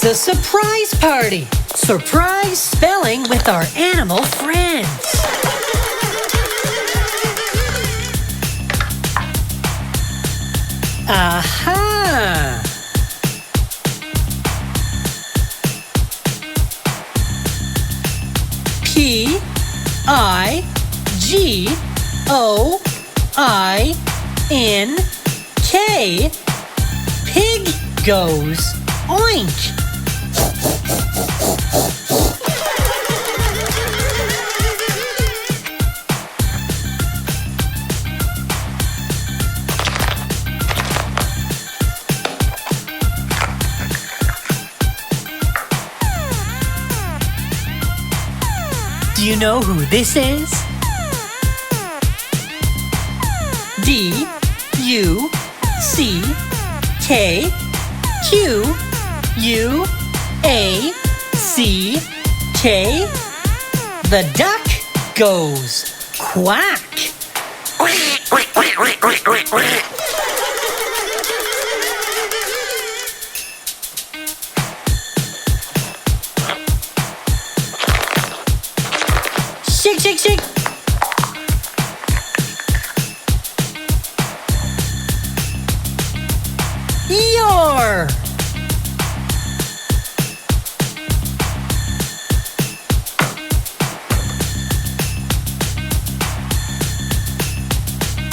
a surprise party. Surprise spelling with our animal friends. Aha! P-I-G-O-I-N-K. Pig goes oink. Do you know who this is? D-U-C-K-Q-U-A-C-K. The duck goes quack. Shake, shake, shake. Your.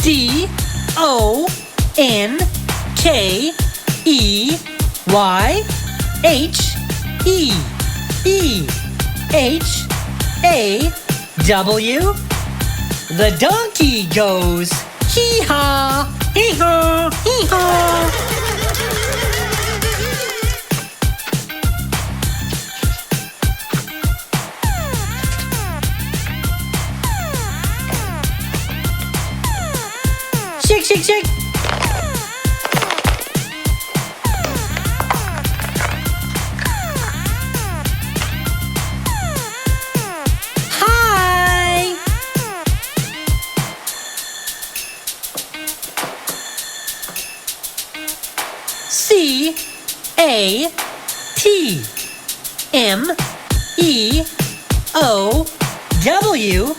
D-O-N-K-E-Y-H-E-E-H-A-W. The donkey goes hee-haw, hee-haw, hee-haw. Shake, shake, shake. Hi. C-A-T-M-E-O-W.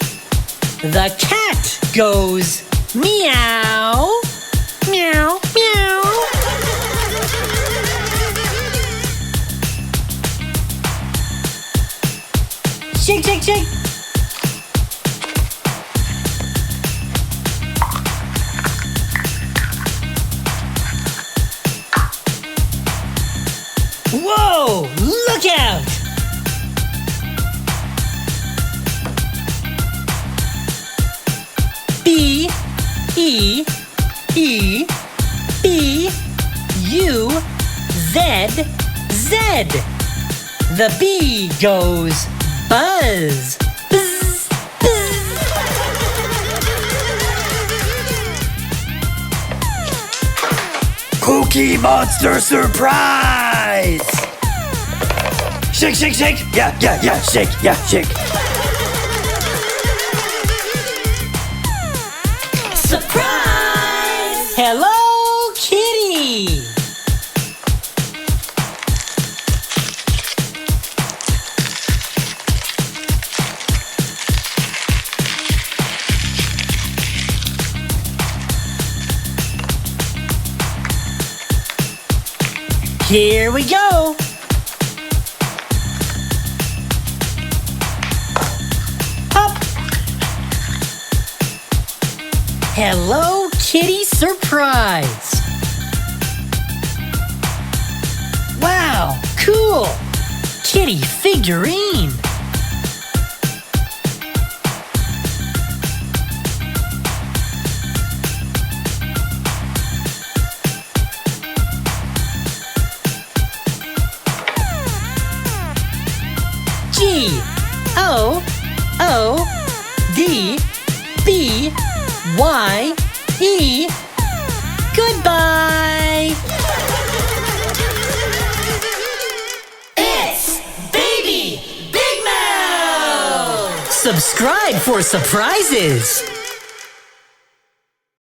The cat goes meow, meow, meow. Shake, shake, shake. Whoa, look out! B-E-E-B-U-Z-Z. The bee goes buzz. Buzz, buzz. Cookie Monster surprise! Shake, shake, shake. Yeah, yeah, yeah, shake, yeah, shake. Surprise! Hello, kitty! Here we go! Hop! Hello Kitty surprise! Wow, cool! Kitty figurine! G-O-O-D-B-Y-E. Goodbye! It's Baby Big Mouth! Subscribe for surprises!